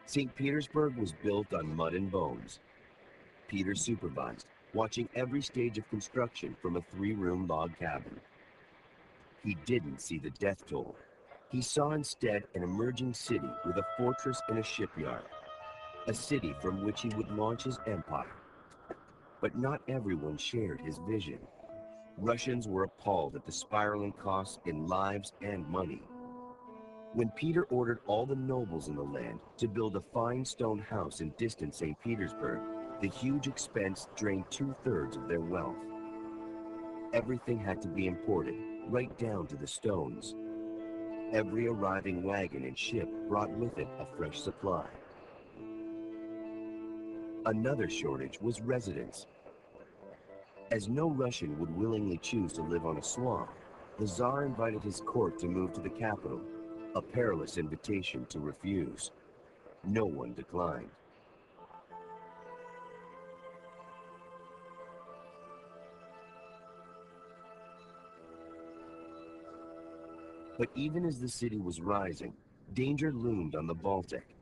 St. Petersburg was built on mud and bones. Peter supervised, watching every stage of construction from a 3-room log cabin. He didn't see the death toll. He saw instead an emerging city with a fortress and a shipyard, a city from which he would launch his empire. But not everyone shared his vision. Russians were appalled at the spiraling costs in lives and money. When Peter ordered all the nobles in the land to build a fine stone house in distant St. Petersburg, the huge expense drained 2/3 of their wealth. Everything had to be imported, right down to the stones. Every arriving wagon and ship brought with it a fresh supply. Another shortage was residents. As no Russian would willingly choose to live on a swamp, the Tsar invited his court to move to the capital, a perilous invitation to refuse. No one declined. But even as the city was rising, danger loomed on the Baltic.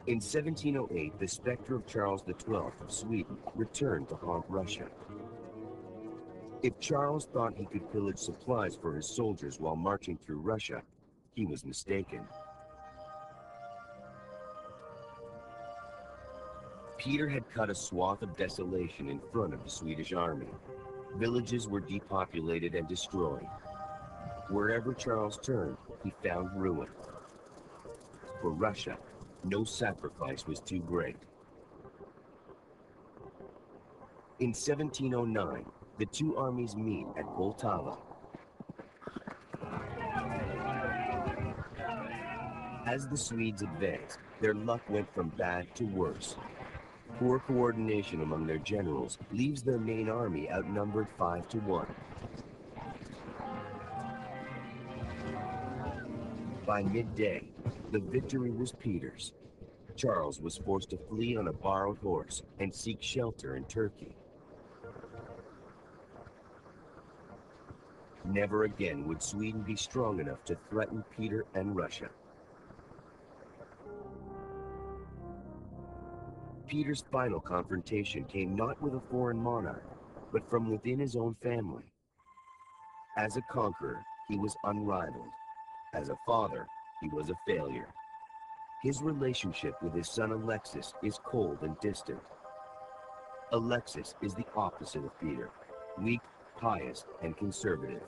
In 1708, the specter of Charles XII of Sweden returned to haunt Russia. If Charles thought he could pillage supplies for his soldiers while marching through Russia, he was mistaken. Peter had cut a swath of desolation in front of the Swedish army. Villages were depopulated and destroyed. Wherever Charles turned, he found ruin. For Russia, no sacrifice was too great. In 1709, the two armies meet at Poltava. As the Swedes advanced, their luck went from bad to worse. Poor coordination among their generals leaves their main army outnumbered 5-1. By midday, the victory was Peter's. Charles was forced to flee on a borrowed horse and seek shelter in Turkey. Never again would Sweden be strong enough to threaten Peter and Russia. Peter's final confrontation came not with a foreign monarch, but from within his own family. As a conqueror, he was unrivaled. As a father, he was a failure. His relationship with his son Alexis is cold and distant. Alexis is the opposite of Peter, weak, pious, and conservative.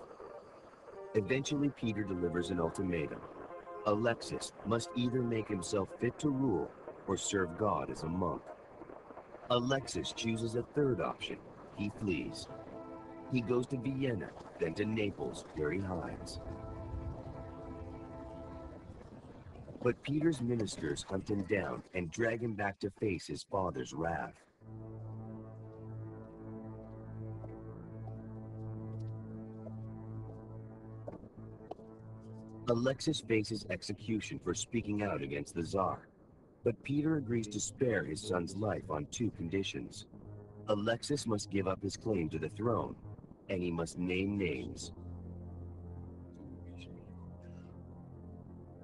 Eventually, Peter delivers an ultimatum. Alexis must either make himself fit to rule or serve God as a monk. Alexis chooses a third option. He flees. He goes to Vienna, then to Naples, where he hides. But Peter's ministers hunt him down and drag him back to face his father's wrath. Alexis faces execution for speaking out against the Tsar. But Peter agrees to spare his son's life on 2 conditions. Alexis must give up his claim to the throne, and he must name names.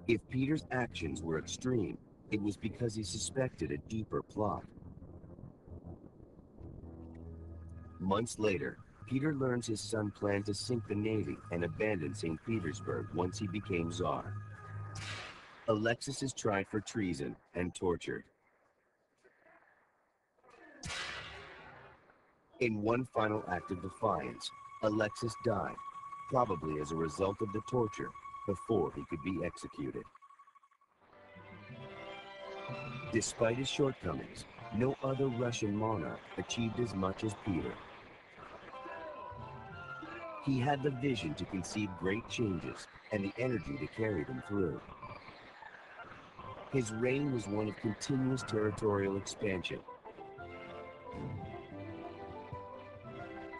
If Peter's actions were extreme, it was because he suspected a deeper plot. Months later, Peter learns his son planned to sink the navy and abandon St. Petersburg once he became Tsar. Alexis is tried for treason and tortured. In one final act of defiance, Alexis died, probably as a result of the torture, before he could be executed. Despite his shortcomings, no other Russian monarch achieved as much as Peter. He had the vision to conceive great changes and the energy to carry them through. His reign was one of continuous territorial expansion.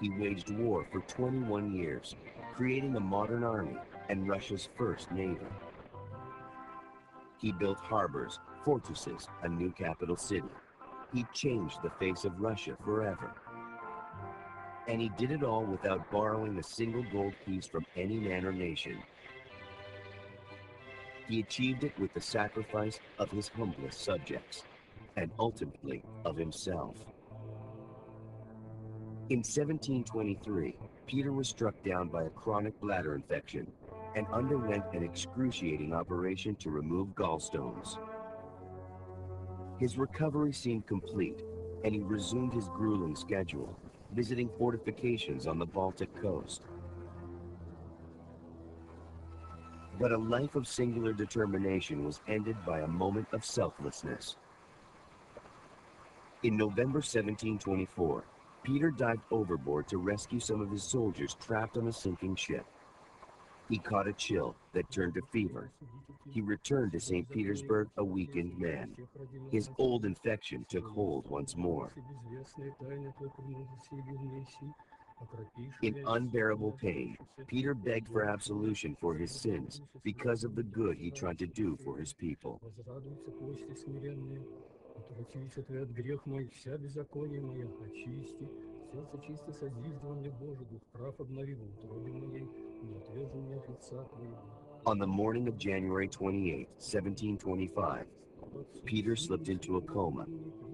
He waged war for 21 years, creating a modern army and Russia's first navy. He built harbors, fortresses, a new capital city. He changed the face of Russia forever. And he did it all without borrowing a single gold piece from any man or nation. He achieved it with the sacrifice of his humblest subjects, and ultimately of himself. In 1723, Peter was struck down by a chronic bladder infection and underwent an excruciating operation to remove gallstones. His recovery seemed complete, and he resumed his grueling schedule, visiting fortifications on the Baltic coast. But a life of singular determination was ended by a moment of selflessness. In November 1724, Peter dived overboard to rescue some of his soldiers trapped on a sinking ship. He caught a chill that turned to fever. He returned to St. Petersburg a weakened man. His old infection took hold once more. In unbearable pain, Peter begged for absolution for his sins because of the good he tried to do for his people. On the morning of January 28, 1725, Peter slipped into a coma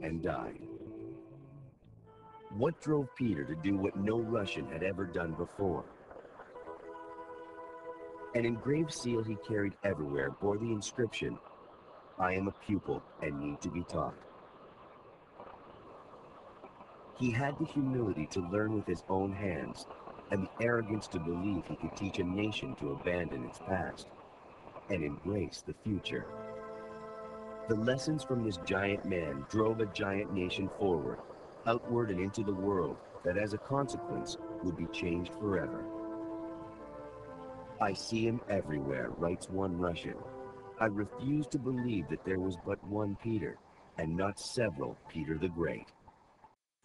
and died. What drove Peter to do what no Russian had ever done before? An engraved seal he carried everywhere bore the inscription, "I am a pupil and need to be taught." He had the humility to learn with his own hands, and the arrogance to believe he could teach a nation to abandon its past and embrace the future. The lessons from this giant man drove a giant nation forward, outward and into the world that as a consequence would be changed forever. "I see him everywhere," writes one Russian. "I refuse to believe that there was but one Peter, and not several Peter the Great."